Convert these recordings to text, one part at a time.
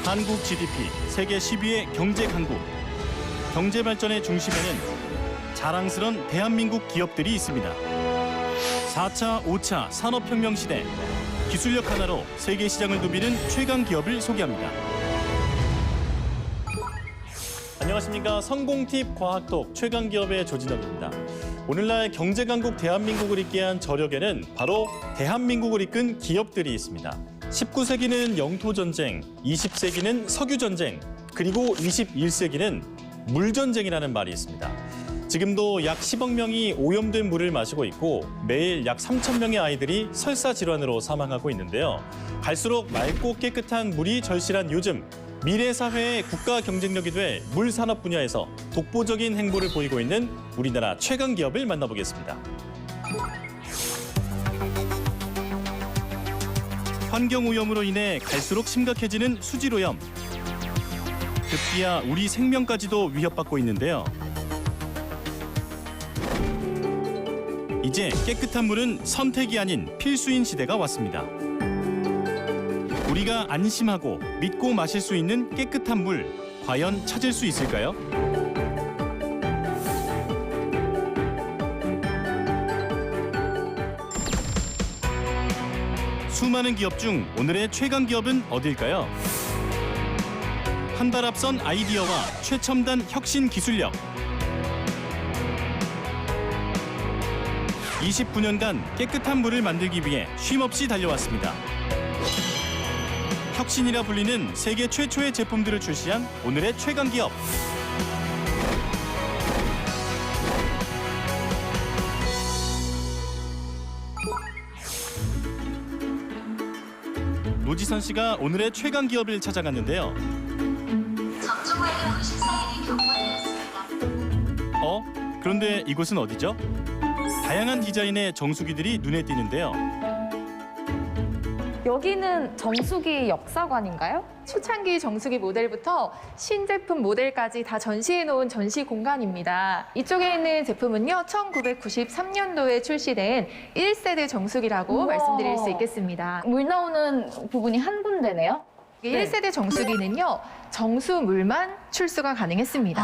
한국 GDP 세계 10위의 경제 강국. 경제 발전의 중심에는 자랑스런 대한민국 기업들이 있습니다. 4차, 5차 산업혁명 시대, 기술력 하나로 세계 시장을 누비는 최강 기업을 소개합니다. 안녕하십니까. 성공팁 과학톡 최강 기업의 조진혁입니다. 오늘날 경제 강국 대한민국을 있게 한 저력에는 바로 대한민국을 이끈 기업들이 있습니다. 19세기는 영토 전쟁, 20세기는 석유 전쟁, 그리고 21세기는 물 전쟁이라는 말이 있습니다. 지금도 약 10억 명이 오염된 물을 마시고 있고 매일 약 3천 명의 아이들이 설사 질환으로 사망하고 있는데요. 갈수록 맑고 깨끗한 물이 절실한 요즘, 미래 사회의 국가 경쟁력이 될 물 산업 분야에서 독보적인 행보를 보이고 있는 우리나라 최강 기업을 만나보겠습니다. 환경 오염으로 인해 갈수록 심각해지는 수질 오염. 급기야 우리 생명까지도 위협받고 있는데요. 이제 깨끗한 물은 선택이 아닌 필수인 시대가 왔습니다. 우리가 안심하고 믿고 마실 수 있는 깨끗한 물, 과연 찾을 수 있을까요? 수많은 기업 중 오늘의 최강 기업은 어딜까요? 한 발 앞선 아이디어와 최첨단 혁신 기술력. 29년간 깨끗한 물을 만들기 위해 쉼없이 달려왔습니다. 혁신이라 불리는 세계 최초의 제품들을 출시한 오늘의 최강 기업. 노지선 씨가 오늘의 최강 기업을 찾아갔는데요. 정중앙의 부신 사인이 경고되었습니다. 그런데 이곳은 어디죠? 다양한 디자인의 정수기들이 눈에 띄는데요. 여기는 정수기 역사관인가요? 초창기 정수기 모델부터 신제품 모델까지 다 전시해놓은 전시 공간입니다. 이쪽에 있는 제품은요, 1993년도에 출시된 1세대 정수기라고 우와. 말씀드릴 수 있겠습니다. 물 나오는 부분이 한 군데네요? 네. 1세대 정수기는요, 정수물만 출수가 가능했습니다.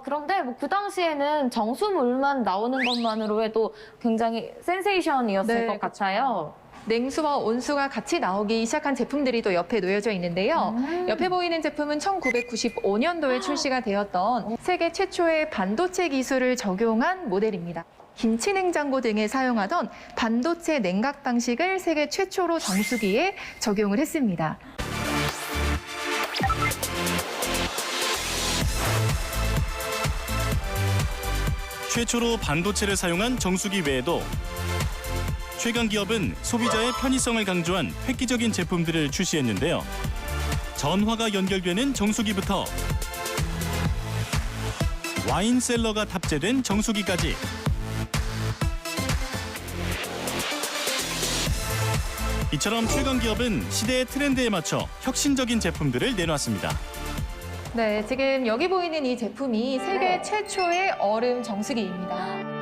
그런데 뭐 그 당시에는 정수물만 나오는 것만으로 해도 굉장히 센세이션이었을 네, 것 같아요. 냉수와 온수가 같이 나오기 시작한 제품들이 또 옆에 놓여져 있는데요. 옆에 보이는 제품은 1995년도에 출시가 되었던 세계 최초의 반도체 기술을 적용한 모델입니다. 김치 냉장고 등에 사용하던 반도체 냉각 방식을 세계 최초로 정수기에 적용을 했습니다. 최초로 반도체를 사용한 정수기 외에도 최강 기업은 소비자의 편의성을 강조한 획기적인 제품들을 출시했는데요. 전화가 연결되는 정수기부터 와인 셀러가 탑재된 정수기까지 이처럼 최강 기업은 시대의 트렌드에 맞춰 혁신적인 제품들을 내놨습니다. 네, 지금 여기 보이는 이 제품이 세계 최초의 얼음 정수기입니다.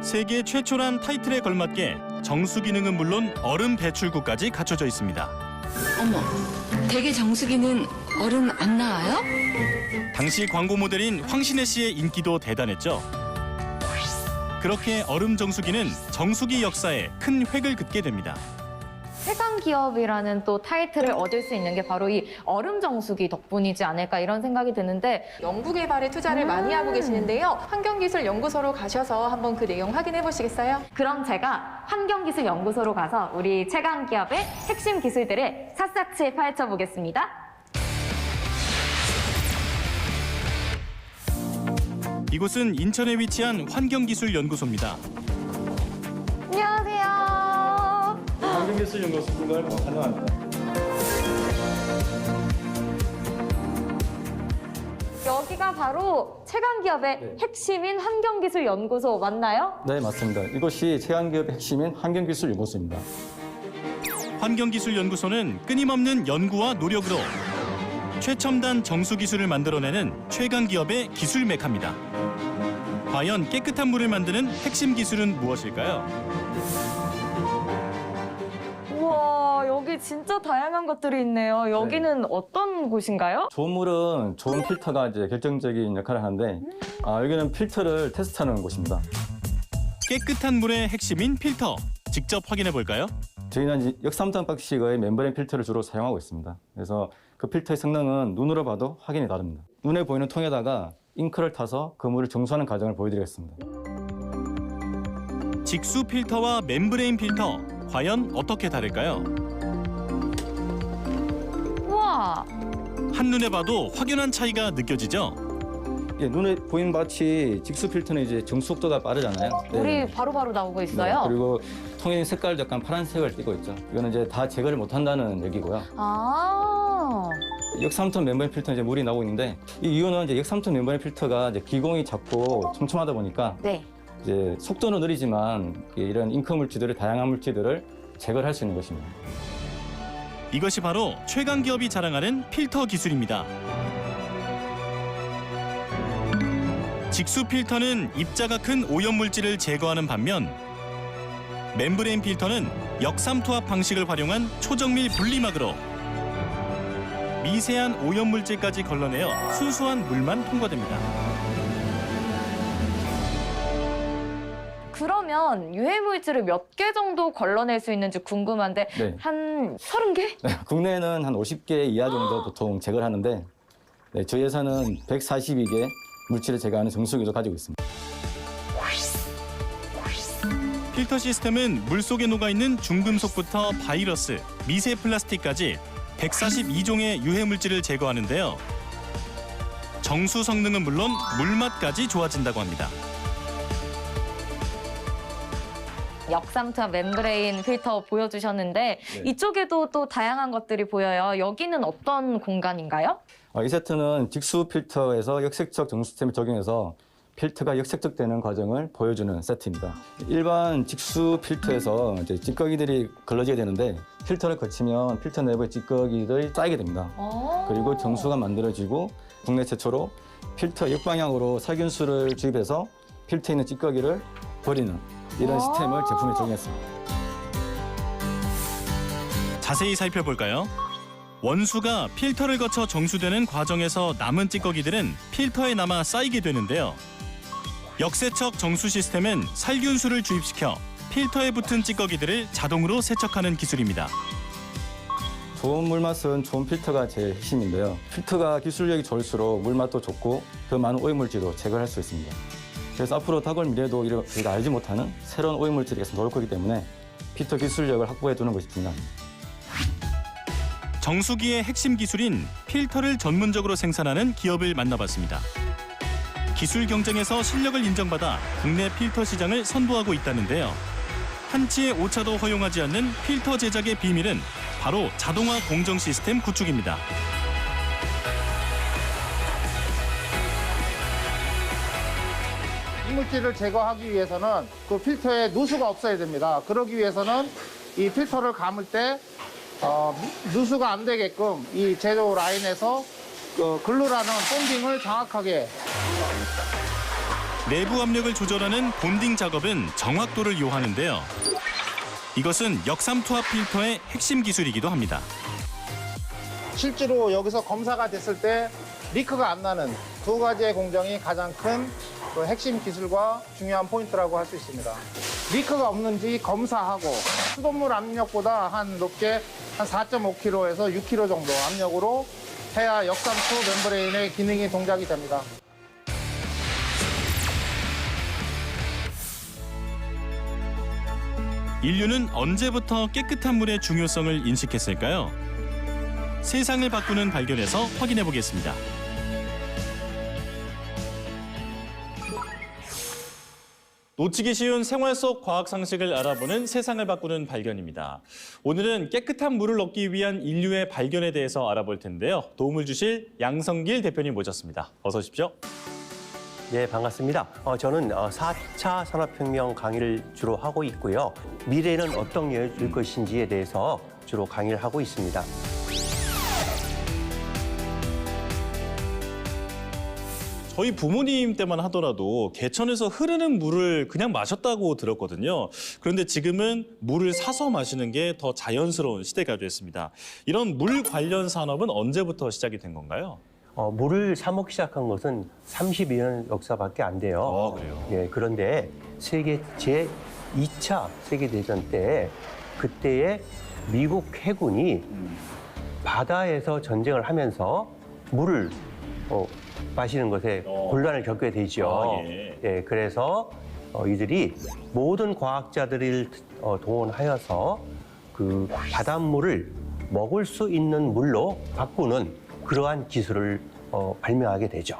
세계 최초란 타이틀에 걸맞게 정수 기능은 물론 얼음 배출구까지 갖춰져 있습니다. 어머, 대게 정수기는 얼음 안 나와요? 당시 광고 모델인 황신혜 씨의 인기도 대단했죠. 그렇게 얼음 정수기는 정수기 역사에 큰 획을 긋게 됩니다. 최강 기업이라는 또 타이틀을 얻을 수 있는 게 바로 이 얼음 정수기 덕분이지 않을까 이런 생각이 드는데 연구 개발에 투자를 많이 하고 계시는데요. 환경기술연구소로 가셔서 한번 그 내용 확인해 보시겠어요? 그럼 제가 환경기술연구소로 가서 우리 최강 기업의 핵심 기술들을 샅샅이 파헤쳐보겠습니다. 이곳은 인천에 위치한 환경기술연구소입니다. 안녕하세요. 환경기술연구소 분과를 환영합니다. 여기가 바로 최강 기업의 핵심인 환경기술연구소 맞나요? 네, 맞습니다. 이곳이 최강기업의 핵심인 환경기술연구소입니다. 환경기술연구소는 끊임없는 연구와 노력으로 최첨단 정수기술을 만들어내는 최강 기업의 기술 메카입니다. 과연 깨끗한 물을 만드는 핵심 기술은 무엇일까요? 우와, 여기 여기 진짜 다양한 것들이 있네요. 여기는 어떤 곳인가요? 좋은 물은 좋은 필터가 이제 결정적인 역할을 하는데 여기는 필터를 테스트하는 곳입니다. 깨끗한 물의 핵심인 필터. 직접 확인해 볼까요? 저희는 이제 역삼투압 방식의 멤브레인 필터를 주로 사용하고 있습니다. 그래서 그 필터의 성능은 눈으로 봐도 확인이 다릅니다. 눈에 보이는 통에다가 잉크를 타서 그 물을 정수하는 과정을 보여드리겠습니다. 직수 필터와 멤브레인 필터. 과연 어떻게 다를까요? 우와, 한눈에 봐도 확연한 차이가 느껴지죠? 예, 눈에 보이는 바치 직수 필터는 이제 정수 속도가 빠르잖아요. 물이 바로바로 나오고 있어요. 네, 그리고 통의 색깔도 약간 파란색을 띠고 있죠. 이거는 이제 다 제거를 못한다는 얘기고요. 아, 역삼투압 멤브레인 필터는 이제 물이 나오고 있는데 이 이유는 이제 역삼투압 멤브레인 필터가 이제 기공이 작고 촘촘하다 보니까 네. 이제 속도는 느리지만 이런 잉크 물질들을 다양한 물질들을 제거를 할 수 있는 것입니다. 이것이 바로 최강 기업이 자랑하는 필터 기술입니다. 직수 필터는 입자가 큰 오염 물질을 제거하는 반면 멤브레인 필터는 역삼투압 방식을 활용한 초정밀 분리막으로 미세한 오염 물질까지 걸러내어 순수한 물만 통과됩니다. 그러면 유해 물질을 몇 개 정도 걸러낼 수 있는지 궁금한데 네. 한 30개? 국내에는 한 50개 이하 정도 보통 제거를 하는데 저희 회사는 142개 물질을 제거하는 정수기도 가지고 있습니다. 필터 시스템은 물속에 녹아있는 중금속부터 바이러스, 미세 플라스틱까지 142종의 유해 물질을 제거하는데요. 정수 성능은 물론 물맛까지 좋아진다고 합니다. 역삼투압 멤브레인 필터 보여주셨는데 이쪽에도 또 다양한 것들이 보여요. 여기는 어떤 공간인가요? 이 세트는 직수 필터에서 역색적 정수 시스템을 적용해서 필터가 역색적되는 과정을 보여주는 세트입니다. 일반 직수 필터에서 이제 찌꺼기들이 걸러지게 되는데 필터를 거치면 필터 내부에 찌꺼기들이 쌓이게 됩니다. 그리고 정수가 만들어지고 국내 최초로 필터 역방향으로 살균수를 주입해서 필터에 있는 찌꺼기를 버리는 이런 시스템을 제품에 적용했습니다. 자세히 살펴볼까요? 원수가 필터를 거쳐 정수되는 과정에서 남은 찌꺼기들은 필터에 남아 쌓이게 되는데요. 역세척 정수 시스템은 살균수를 주입시켜 필터에 붙은 찌꺼기들을 자동으로 세척하는 기술입니다. 좋은 물맛은 좋은 필터가 제일 핵심인데요. 필터가 기술력이 좋을수록 물맛도 좋고 더 많은 오염물질도 제거할 수 있습니다. 그래서 앞으로 다가올 미래도 우리가 알지 못하는 새로운 오염물질이 계속 나올 거기 때문에 필터 기술력을 확보해 두는 것이 중요합니다. 정수기의 핵심 기술인 필터를 전문적으로 생산하는 기업을 만나봤습니다. 기술 경쟁에서 실력을 인정받아 국내 필터 시장을 선도하고 있다는데요. 한치의 오차도 허용하지 않는 필터 제작의 비밀은 바로 자동화 공정 시스템 구축입니다. 이물질을 제거하기 위해서는 그 필터에 누수가 없어야 됩니다. 그러기 위해서는 이 필터를 감을 때 누수가 안 되게끔 이 제조 라인에서 글루라는 본딩을 정확하게 내부 압력을 조절하는 본딩 작업은 정확도를 요하는데요. 이것은 역삼투압 필터의 핵심 기술이기도 합니다. 실제로 여기서 검사가 됐을 때 리크가 안 나는 두 가지의 공정이 가장 큰 그 핵심 기술과 중요한 포인트라고 할 수 있습니다. 리크가 없는지 검사하고 수돗물 압력보다 한 높게 한 4.5kg에서 6kg 정도 압력으로 해야 역삼투 멤브레인의 기능이 동작이 됩니다. 인류는 언제부터 깨끗한 물의 중요성을 인식했을까요? 세상을 바꾸는 발견에서 확인해 보겠습니다. 놓치기 쉬운 생활 속 과학 상식을 알아보는 세상을 바꾸는 발견입니다. 오늘은 깨끗한 물을 얻기 위한 인류의 발견에 대해서 알아볼 텐데요. 도움을 주실 양성길 대표님 모셨습니다. 어서 오십시오. 네, 반갑습니다. 저는 4차 산업혁명 강의를 주로 하고 있고요. 미래는 어떤 일 것인지에 대해서 주로 강의를 하고 있습니다. 저희 부모님 때만 하더라도 개천에서 흐르는 물을 그냥 마셨다고 들었거든요. 그런데 지금은 물을 사서 마시는 게 더 자연스러운 시대가 됐습니다. 이런 물 관련 산업은 언제부터 시작이 된 건가요? 물을 사 먹기 시작한 것은 32년 역사밖에 안 돼요. 그래요? 예, 그런데 세계 제2차 세계대전 때 그때에 미국 해군이 바다에서 전쟁을 하면서 물을 마시는 것에 곤란을 겪게 되죠. 예, 그래서 이들이 모든 과학자들을 동원하여서 그 바닷물을 먹을 수 있는 물로 바꾸는 그러한 기술을 발명하게 되죠.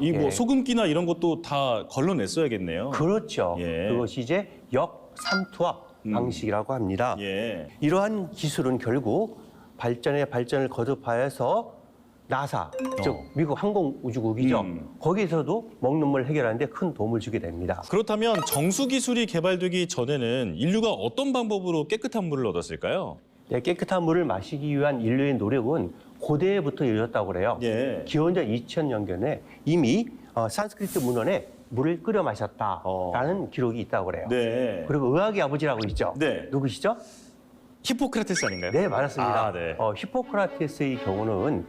이 뭐 예. 소금기나 이런 것도 다 걸러냈어야겠네요. 그렇죠. 예. 그것이 이제 역삼투압 방식이라고 합니다. 예. 이러한 기술은 결국 발전에 발전을 거듭하여서 나사, 즉 미국 항공우주국이죠. 거기서도 먹는 물 해결하는 데 큰 도움을 주게 됩니다. 그렇다면 정수 기술이 개발되기 전에는 인류가 어떤 방법으로 깨끗한 물을 얻었을까요? 네, 깨끗한 물을 마시기 위한 인류의 노력은 고대부터 이루어졌다고 그래요. 예. 기원전 2000년경에 이미 산스크리트 문헌에 물을 끓여 마셨다라는 기록이 있다고 그래요. 네. 그리고 의학의 아버지라고 있죠. 네. 누구시죠? 히포크라테스 아닌가요? 네, 맞습니다. 네. 히포크라테스의 경우는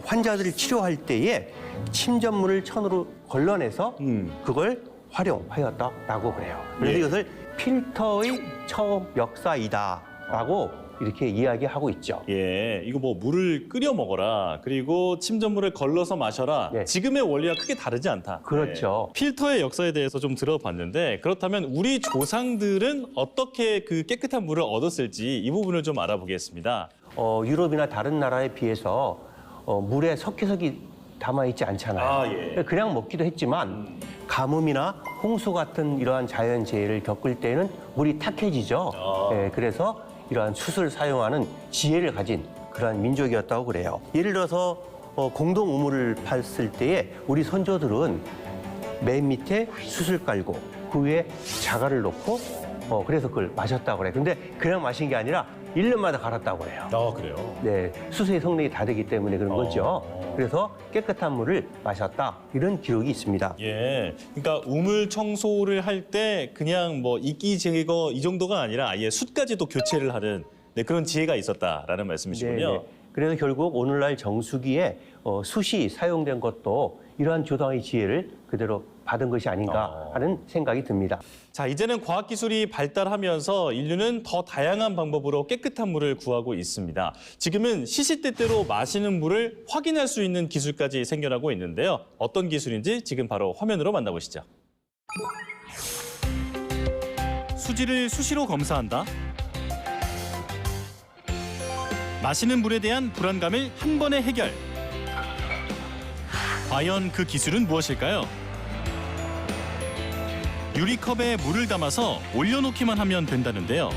환자들을 치료할 때에 침전물을 천으로 걸러내서 그걸 활용하였다라고 그래요. 그래서 예. 이것을 필터의 처음 역사이다라고 이렇게 이야기하고 있죠. 예, 이거 뭐 물을 끓여 먹어라. 그리고 침전물을 걸러서 마셔라. 네. 지금의 원리와 크게 다르지 않다. 그렇죠. 네. 필터의 역사에 대해서 좀 들어봤는데 그렇다면 우리 조상들은 어떻게 그 깨끗한 물을 얻었을지 이 부분을 좀 알아보겠습니다. 유럽이나 다른 나라에 비해서 물에 석회석이 담아있지 않잖아요. 예. 그냥 먹기도 했지만 가뭄이나 홍수 같은 이러한 자연재해를 겪을 때는 물이 탁해지죠. 예, 그래서 이러한 숯을 사용하는 지혜를 가진 그러한 민족이었다고 그래요. 예를 들어서 공동 우물을 팠을 때에 우리 선조들은 맨 밑에 숯을 깔고 그 위에 자갈을 놓고 그래서 그걸 마셨다고 그래요. 근데 그냥 마신 게 아니라 1년마다 갈았다고 해요. 그래요? 네, 수소의 성능이 다르기 때문에 그런 거죠. 그래서 깨끗한 물을 마셨다 이런 기록이 있습니다. 예, 그러니까 우물 청소를 할 때 그냥 뭐 이끼 제거 이 정도가 아니라 아예 숯까지도 교체를 하는 그런 지혜가 있었다라는 말씀이시군요. 네. 그래서 결국 오늘날 정수기에 숯이 사용된 것도 이러한 조상의 지혜를 그대로 받은 것이 아닌가 하는 생각이 듭니다. 자, 이제는 과학기술이 발달하면서 인류는 더 다양한 방법으로 깨끗한 물을 구하고 있습니다. 지금은 시시때때로 마시는 물을 확인할 수 있는 기술까지 생겨나고 있는데요. 어떤 기술인지 지금 바로 화면으로 만나보시죠. 수질을 수시로 검사한다. 마시는 물에 대한 불안감을 한 번에 해결. 과연 그 기술은 무엇일까요? 유리컵에 물을 담아서 올려놓기만 하면 된다는데요.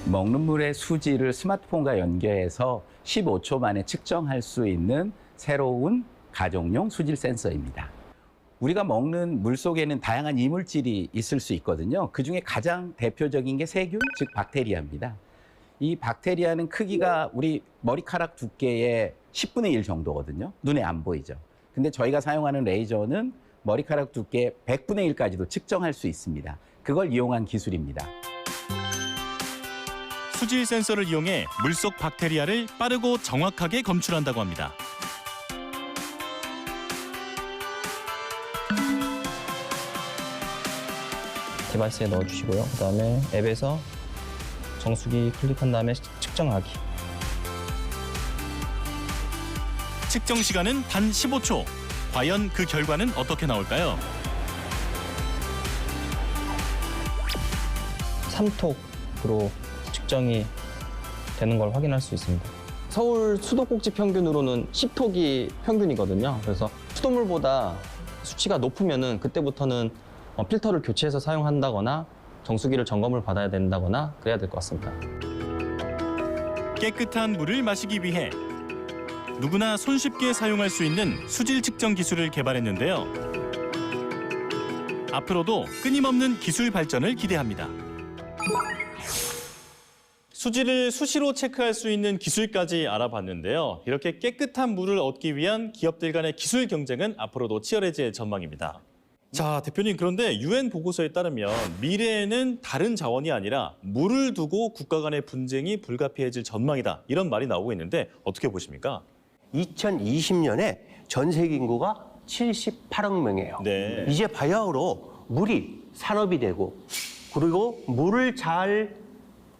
먹는 물의 수질을 스마트폰과 연계해서 15초 만에 측정할 수 있는 새로운 가정용 수질 센서입니다. 우리가 먹는 물 속에는 다양한 이물질이 있을 수 있거든요. 그중에 가장 대표적인 게 세균, 즉 박테리아입니다. 이 박테리아는 크기가 우리 머리카락 두께의 10분의 1 정도거든요. 눈에 안 보이죠. 근데 저희가 사용하는 레이저는 머리카락 두께 100분의 1까지도 측정할 수 있습니다. 그걸 이용한 기술입니다. 수질 센서를 이용해 물속 박테리아를 빠르고 정확하게 검출한다고 합니다. 디바이스에 넣어주시고요. 그다음에 앱에서 정수기 클릭한 다음에 측정하기. 측정 시간은 단 15초. 과연 그 결과는 어떻게 나올까요? 3톡으로 측정이 되는 걸 확인할 수 있습니다. 서울 수도꼭지 평균으로는 10톡이 평균이거든요. 그래서 수돗물보다 수치가 높으면은 그때부터는 필터를 교체해서 사용한다거나 정수기를 점검을 받아야 된다거나 그래야 될 것 같습니다. 깨끗한 물을 마시기 위해 누구나 손쉽게 사용할 수 있는 수질 측정 기술을 개발했는데요. 앞으로도 끊임없는 기술 발전을 기대합니다. 수질을 수시로 체크할 수 있는 기술까지 알아봤는데요. 이렇게 깨끗한 물을 얻기 위한 기업들 간의 기술 경쟁은 앞으로도 치열해질 전망입니다. 자, 대표님, 그런데 UN 보고서에 따르면 미래에는 다른 자원이 아니라 물을 두고 국가 간의 분쟁이 불가피해질 전망이다. 이런 말이 나오고 있는데 어떻게 보십니까? 2020년에 전 세계 인구가 78억 명이에요. 네. 이제 바야흐로 물이 산업이 되고 그리고 물을 잘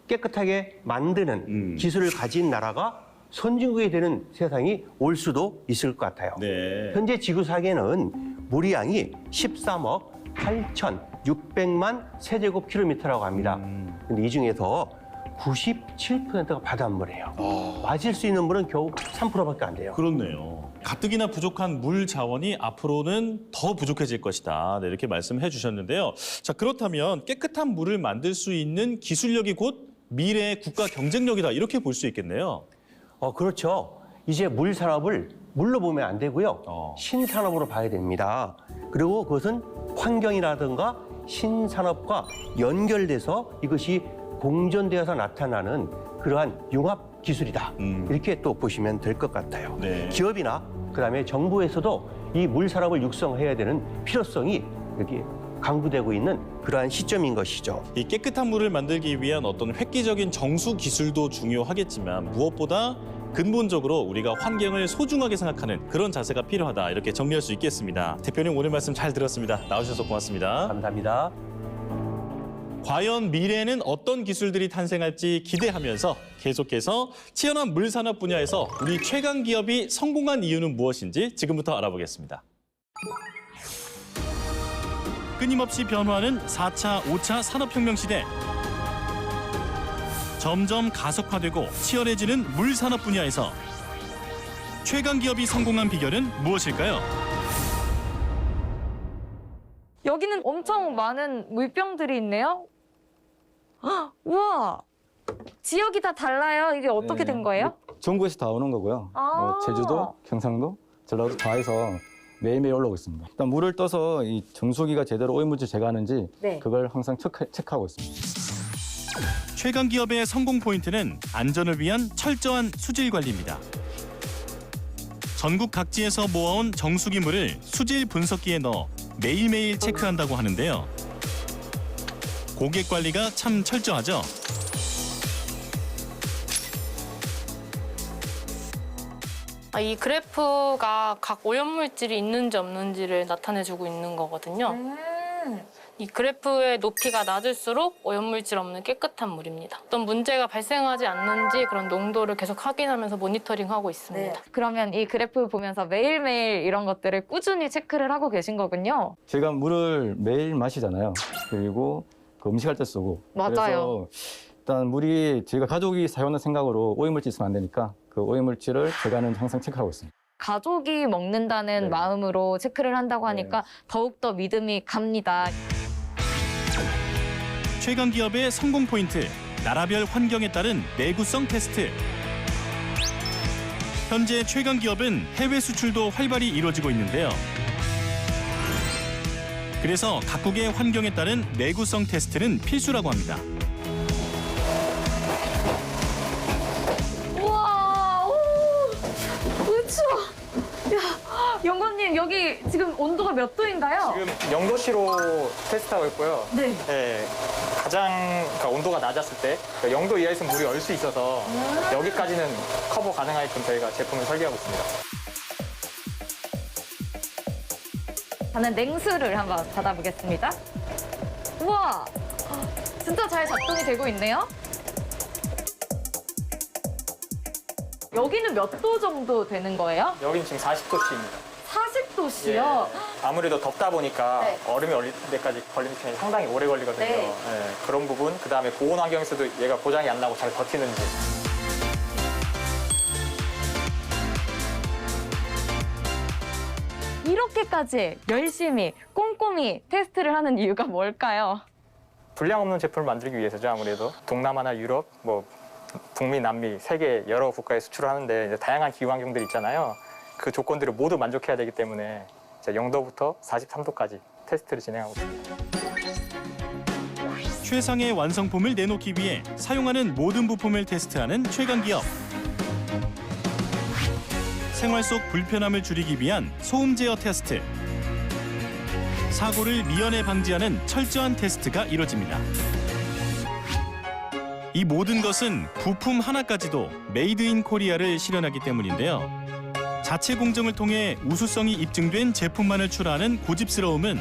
깨끗하게 만드는 기술을 가진 나라가 선진국이 되는 세상이 올 수도 있을 것 같아요. 네. 현재 지구상에는 물의 양이 13억 8,600만 세제곱킬로미터라고 합니다. 근데 이 중에서 97%가 바닷물이에요. 마실 수 있는 물은 겨우 3%밖에 안 돼요. 그렇네요. 가뜩이나 부족한 물 자원이 앞으로는 더 부족해질 것이다. 네, 이렇게 말씀해 주셨는데요. 자, 그렇다면 깨끗한 물을 만들 수 있는 기술력이 곧 미래의 국가 경쟁력이다. 이렇게 볼 수 있겠네요. 그렇죠. 이제 물 산업을 물로 보면 안 되고요. 신산업으로 봐야 됩니다. 그리고 그것은 환경이라든가 신산업과 연결돼서 이것이 공존되어서 나타나는 그러한 융합 기술이다. 이렇게 또 보시면 될 것 같아요. 네. 기업이나 그다음에 정부에서도 이 물 산업을 육성해야 되는 필요성이 여기 강구되고 있는 그러한 시점인 것이죠. 이 깨끗한 물을 만들기 위한 어떤 획기적인 정수 기술도 중요하겠지만 무엇보다 근본적으로 우리가 환경을 소중하게 생각하는 그런 자세가 필요하다. 이렇게 정리할 수 있겠습니다. 대표님, 오늘 말씀 잘 들었습니다. 나오셔서 고맙습니다. 감사합니다. 과연 미래에는 어떤 기술들이 탄생할지 기대하면서 계속해서 치열한 물 산업 분야에서 우리 최강 기업이 성공한 이유는 무엇인지 지금부터 알아보겠습니다. 끊임없이 변화하는 4차, 5차 산업혁명 시대. 점점 가속화되고 치열해지는 물 산업 분야에서 최강 기업이 성공한 비결은 무엇일까요? 여기는 엄청 많은 물병들이 있네요. 헉, 우와, 지역이 다 달라요. 이게 어떻게 된 거예요? 전국에서 다 오는 거고요. 제주도, 경상도, 전라도 다 해서 매일매일 올라오고 있습니다. 일단 물을 떠서 이 정수기가 제대로 오염물질 제거하는지 네. 그걸 항상 체크하고 있습니다. 최강 기업의 성공 포인트는 안전을 위한 철저한 수질 관리입니다. 전국 각지에서 모아온 정수기 물을 수질 분석기에 넣어 매일매일 체크한다고 하는데요. 고객 관리가 참 철저하죠. 이 그래프가 각 오염물질이 있는지 없는지를 나타내주고 있는 거거든요. 이 그래프의 높이가 낮을수록 오염물질 없는 깨끗한 물입니다. 어떤 문제가 발생하지 않는지 그런 농도를 계속 확인하면서 모니터링하고 있습니다. 네. 그러면 이 그래프 보면서 매일매일 이런 것들을 꾸준히 체크를 하고 계신 거군요. 제가 물을 매일 마시잖아요. 그리고 그 음식할 때 쓰고. 맞아요. 그래서 일단 물이 저희가 가족이 사용하는 생각으로 오염물질 있으면 안 되니까 그 오염물질을 제가는 항상 체크하고 있습니다. 가족이 먹는다는 네. 마음으로 체크를 한다고 하니까 더욱더 믿음이 갑니다. 최강 기업의 성공 포인트, 나라별 환경에 따른 내구성 테스트. 현재 최강 기업은 해외 수출도 활발히 이루어지고 있는데요. 그래서 각국의 환경에 따른 내구성 테스트는 필수라고 합니다. 우와, 오, 추워. 야, 영건님 여기 지금 온도가 몇 도인가요? 지금 영도시로 테스트하고 있고요. 네. 가장 온도가 낮았을 때 0도 이하에서 물이 얼 수 있어서 여기까지는 커버 가능하게끔 저희가 제품을 설계하고 있습니다. 저는 냉수를 한번 받아보겠습니다. 우와, 진짜 잘 작동이 되고 있네요. 여기는 몇 도 정도 되는 거예요? 여기는 지금 40도씨입니다. 40도씨요? 아무래도 덥다 보니까 네. 얼음이 얼릴 때까지 걸리는 시간이 상당히 오래 걸리거든요. 네. 그런 부분, 그다음에 고온 환경에서도 얘가 고장이 안 나고 잘 버티는지. 이렇게까지 열심히 꼼꼼히 테스트를 하는 이유가 뭘까요? 불량 없는 제품을 만들기 위해서죠. 아무래도 동남아나 유럽, 북미, 남미, 세계 여러 국가에 수출을 하는데 이제 다양한 기후 환경들이 있잖아요. 그 조건들을 모두 만족해야 되기 때문에 0도부터 43도까지 테스트를 진행하고 있습니다. 최상의 완성품을 내놓기 위해 사용하는 모든 부품을 테스트하는 최강 기업. 생활 속 불편함을 줄이기 위한 소음 제어 테스트. 사고를 미연에 방지하는 철저한 테스트가 이뤄집니다. 이 모든 것은 부품 하나까지도 메이드 인 코리아를 실현하기 때문인데요. 자체 공정을 통해 우수성이 입증된 제품만을 출하하는 고집스러움은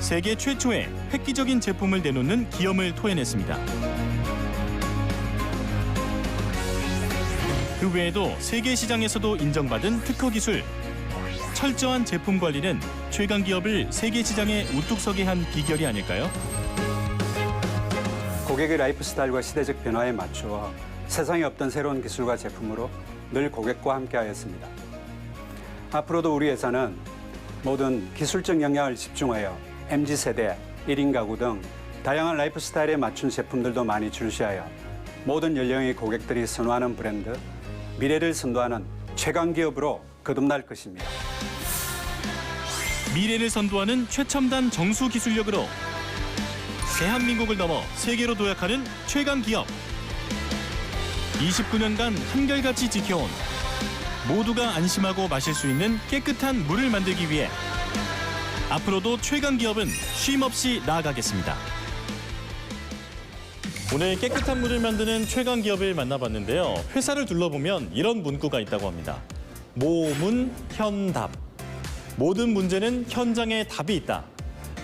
세계 최초의 획기적인 제품을 내놓는 기염을 토해냈습니다. 그 외에도 세계 시장에서도 인정받은 특허 기술, 철저한 제품 관리는 최강 기업을 세계 시장에 우뚝 서게 한 비결이 아닐까요? 고객의 라이프 스타일과 시대적 변화에 맞추어 세상에 없던 새로운 기술과 제품으로 늘 고객과 함께하였습니다. 앞으로도 우리 회사는 모든 기술적 역량을 집중하여 MZ세대, 1인 가구 등 다양한 라이프 스타일에 맞춘 제품들도 많이 출시하여 모든 연령의 고객들이 선호하는 브랜드, 미래를 선도하는 최강 기업으로 거듭날 것입니다. 미래를 선도하는 최첨단 정수 기술력으로 대한민국을 넘어 세계로 도약하는 최강 기업. 29년간 한결같이 지켜온 모두가 안심하고 마실 수 있는 깨끗한 물을 만들기 위해 앞으로도 최강 기업은 쉼없이 나아가겠습니다. 오늘 깨끗한 물을 만드는 최강 기업을 만나봤는데요. 회사를 둘러보면 이런 문구가 있다고 합니다. 모문 현답. 모든 문제는 현장에 답이 있다.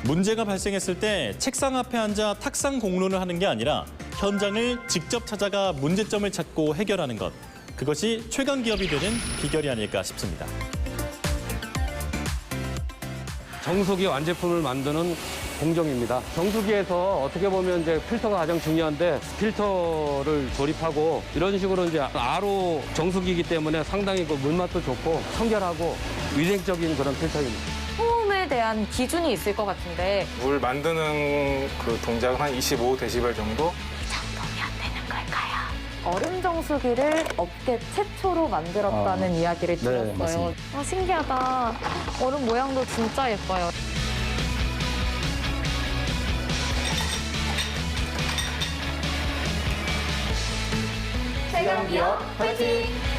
문제가 발생했을 때 책상 앞에 앉아 탁상 공론을 하는 게 아니라 현장을 직접 찾아가 문제점을 찾고 해결하는 것. 그것이 최강 기업이 되는 비결이 아닐까 싶습니다. 정수기 완제품을 만드는 공정입니다. 정수기에서 어떻게 보면 이제 필터가 가장 중요한데 필터를 조립하고 이런 식으로 이제 RO 정수기이기 때문에 상당히 그 물맛도 좋고 청결하고 위생적인 그런 필터입니다. 소음에 대한 기준이 있을 것 같은데 물 만드는 그 동작은 한 25데시벨 정도? 얼음 정수기를 업계 최초로 만들었다는 이야기를 들었어요. 맞습니다. 신기하다. 얼음 모양도 진짜 예뻐요. 최강 기업 화이팅!